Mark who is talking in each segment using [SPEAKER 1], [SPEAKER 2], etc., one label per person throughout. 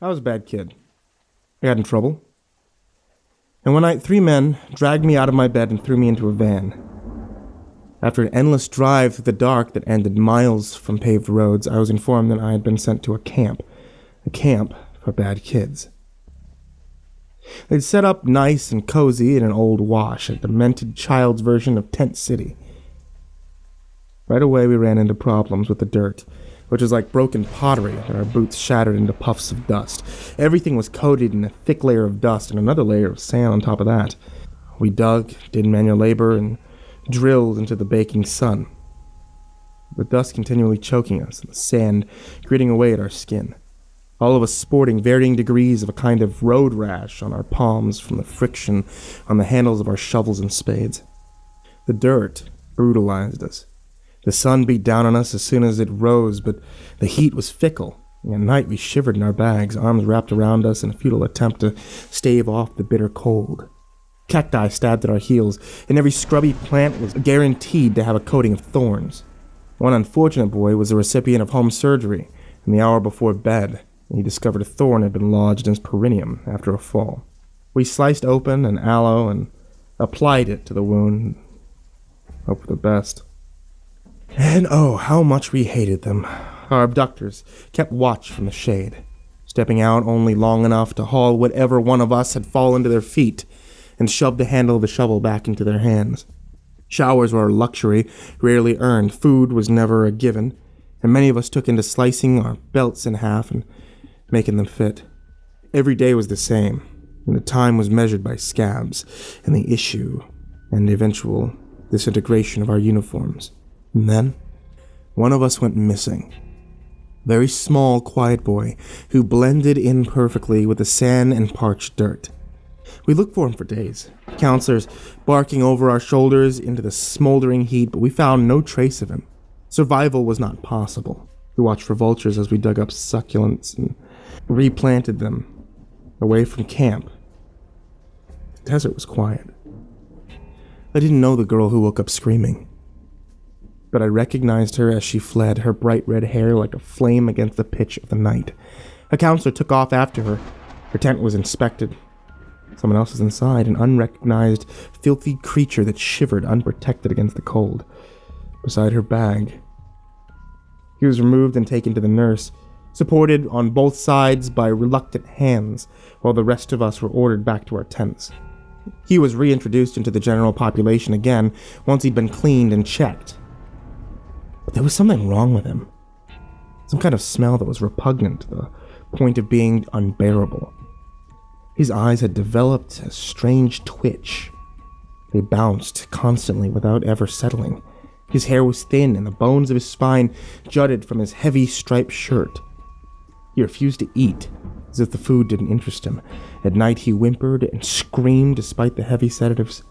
[SPEAKER 1] I was a bad kid. I got in trouble. And one night, 3 men dragged me out of my bed and threw me into a van. After an endless drive through the dark that ended miles from paved roads, I was informed that I had been sent to a camp for bad kids. They'd set up nice and cozy in an old wash, a demented child's version of Tent City. Right away, we ran into problems with the dirt, which was like broken pottery that our boots shattered into puffs of dust. Everything was coated in a thick layer of dust and another layer of sand on top of that. We dug, did manual labor, and drilled into the baking sun. The dust continually choking us, and the sand gritting away at our skin. All of us sporting varying degrees of a kind of road rash on our palms from the friction on the handles of our shovels and spades. The dirt brutalized us. The sun beat down on us as soon as it rose, but the heat was fickle, and at night we shivered in our bags, arms wrapped around us in a futile attempt to stave off the bitter cold. Cacti stabbed at our heels, and every scrubby plant was guaranteed to have a coating of thorns. One unfortunate boy was the recipient of home surgery, and the hour before bed, he discovered a thorn had been lodged in his perineum after a fall. We sliced open an aloe and applied it to the wound. Hope for the best. And oh, how much we hated them. Our abductors kept watch from the shade, stepping out only long enough to haul whatever one of us had fallen to their feet and shove the handle of the shovel back into their hands. Showers were a luxury, rarely earned. Food was never a given, and many of us took into slicing our belts in half and making them fit. Every day was the same, and the time was measured by scabs and the issue and the eventual disintegration of our uniforms. And then, one of us went missing. Very small, quiet boy who blended in perfectly with the sand and parched dirt. We looked for him for days, counselors barking over our shoulders into the smoldering heat, but we found no trace of him. Survival was not possible. We watched for vultures as we dug up succulents and replanted them away from camp. The desert was quiet. I didn't know the girl who woke up screaming, but I recognized her as she fled, her bright red hair like a flame against the pitch of the night. A counselor took off after her. Her tent was inspected. Someone else was inside, an unrecognized, filthy creature that shivered unprotected against the cold. Beside her bag, he was removed and taken to the nurse, supported on both sides by reluctant hands, while the rest of us were ordered back to our tents. He was reintroduced into the general population again once he'd been cleaned and checked. But there was something wrong with him. Some kind of smell that was repugnant to the point of being unbearable. His eyes had developed a strange twitch. They bounced constantly without ever settling. His hair was thin and the bones of his spine jutted from his heavy striped shirt. He refused to eat, as if the food didn't interest him. At night he whimpered and screamed despite the heavy sedatives.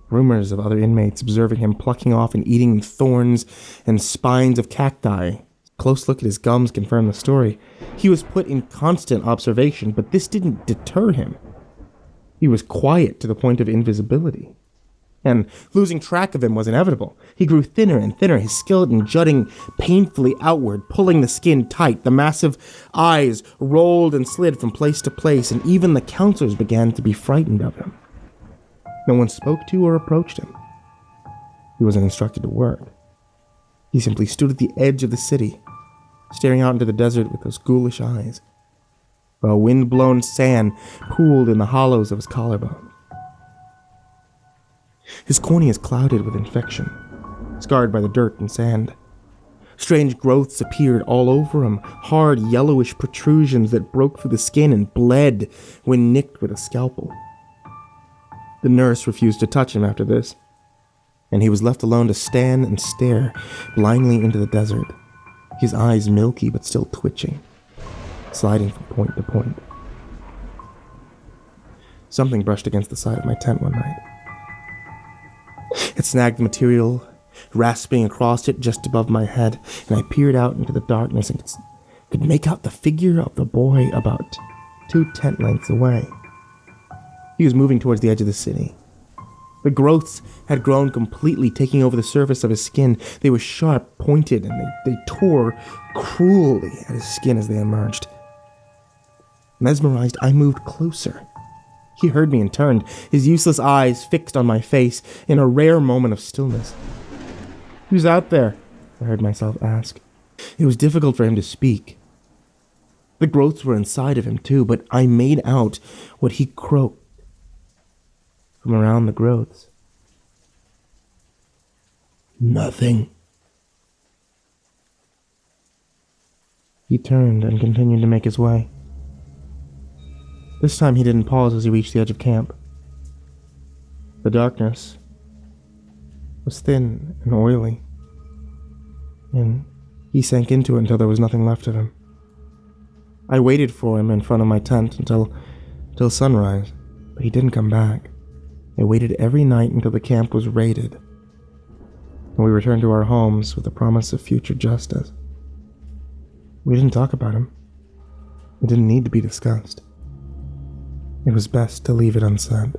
[SPEAKER 1] Rumors of other inmates observing him plucking off and eating thorns and spines of cacti. A close look at his gums confirmed the story. He was put in constant observation, but this didn't deter him. He was quiet to the point of invisibility. And losing track of him was inevitable. He grew thinner and thinner, his skeleton jutting painfully outward, pulling the skin tight. The massive eyes rolled and slid from place to place, and even the counselors began to be frightened of him. No one spoke to or approached him. He wasn't instructed to work. He simply stood at the edge of the city, staring out into the desert with those ghoulish eyes, while wind-blown sand pooled in the hollows of his collarbone. His cornea is clouded with infection, scarred by the dirt and sand. Strange growths appeared all over him, hard yellowish protrusions that broke through the skin and bled when nicked with a scalpel. The nurse refused to touch him after this, and he was left alone to stand and stare blindly into the desert, his eyes milky but still twitching, sliding from point to point. Something brushed against the side of my tent one night. It snagged the material, rasping across it just above my head, and I peered out into the darkness and could make out the figure of the boy about 2 tent lengths away. He was moving towards the edge of the city. The growths had grown completely, taking over the surface of his skin. They were sharp, pointed, and they tore cruelly at his skin as they emerged. Mesmerized, I moved closer. He heard me and turned, his useless eyes fixed on my face in a rare moment of stillness. "Who's out there?" I heard myself ask. It was difficult for him to speak. The growths were inside of him too, but I made out what he croaked from around the growths. "Nothing." He turned and continued to make his way. This time he didn't pause as he reached the edge of camp. The darkness was thin and oily, and he sank into it until there was nothing left of him. I waited for him in front of my tent until sunrise, but he didn't come back. I waited every night until the camp was raided, and we returned to our homes with the promise of future justice. We didn't talk about him. It didn't need to be discussed. It was best to leave it unsaid.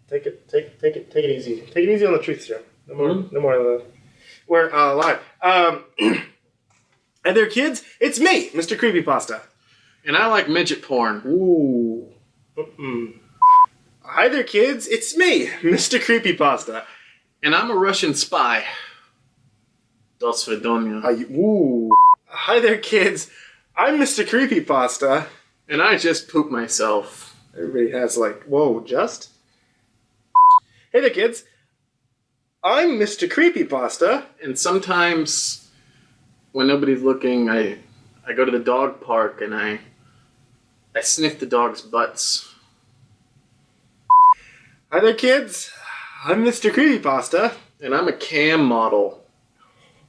[SPEAKER 2] Take it easy. Take it easy on the truth serum. No more of the. We're live. Hey there, kids. It's me, MrCreepyPasta.
[SPEAKER 3] And I like midget porn.
[SPEAKER 2] Ooh. Hi there, kids. It's me, MrCreepyPasta.
[SPEAKER 3] And I'm a Russian spy. До свидания.
[SPEAKER 2] Ooh. Hi there, kids. I'm MrCreepyPasta.
[SPEAKER 3] And I just pooped myself.
[SPEAKER 2] Everybody has whoa, just? Hey there, kids. I'm MrCreepyPasta.
[SPEAKER 3] And sometimes, when nobody's looking, I go to the dog park and I sniff the dogs' butts.
[SPEAKER 2] Hi there, kids. I'm MrCreepyPasta.
[SPEAKER 3] And I'm a cam model.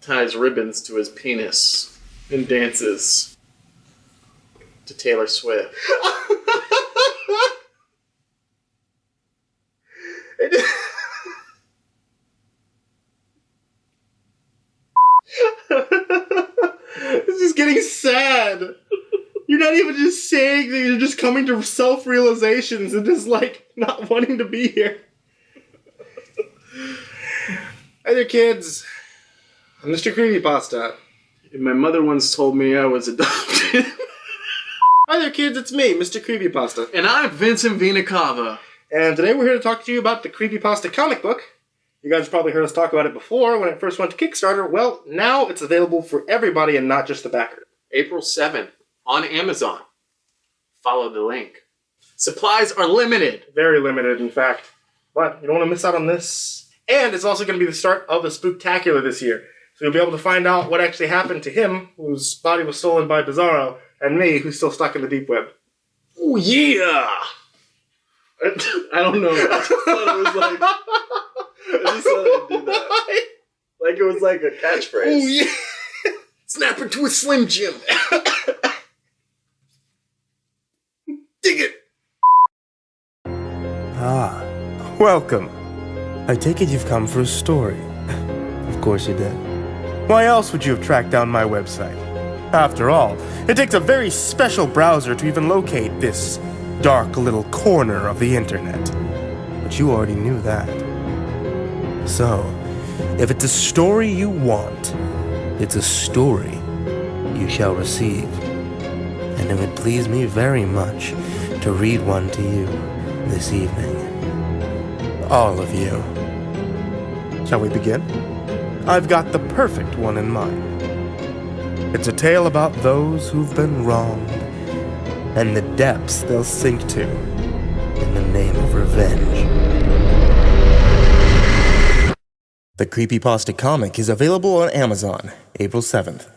[SPEAKER 3] Ties ribbons to his penis and dances to Taylor Swift.
[SPEAKER 2] This is getting sad. You're not even just saying that, you're just coming to self-realizations and just not wanting to be here. Hi there, kids. I'm MrCreepyPasta.
[SPEAKER 3] And my mother once told me I was adopted.
[SPEAKER 2] Hi there, kids. It's me, MrCreepyPasta.
[SPEAKER 3] And I'm Vincent Vinacava.
[SPEAKER 2] And today we're here to talk to you about the CreepyPasta comic book. You guys probably heard us talk about it before when it first went to Kickstarter. Well, now it's available for everybody and not just the backer.
[SPEAKER 3] April 7th on Amazon. Follow the link. Supplies are limited.
[SPEAKER 2] Very limited, in fact. But you don't want to miss out on this. And it's also going to be the start of the Spooktacular this year. So you'll be able to find out what actually happened to him, whose body was stolen by Bizarro, and me, who's still stuck in the deep web.
[SPEAKER 3] Oh, yeah! I don't know. I just thought it was I just thought I'd do that. Like it was like a catchphrase.
[SPEAKER 2] Oh, yeah!
[SPEAKER 3] Snap into a Slim Jim. Dig it!
[SPEAKER 1] Ah, welcome. I take it you've come for a story. Of course you did. Why else would you have tracked down my website? After all, it takes a very special browser to even locate this dark little corner of the internet. But you already knew that. So, if it's a story you want, it's a story you shall receive. And it would please me very much to read one to you this evening. All of you. Shall we begin? I've got the perfect one in mind. It's a tale about those who've been wronged and the depths they'll sink to in the name of revenge. The CreepyPasta comic is available on Amazon, April 7th.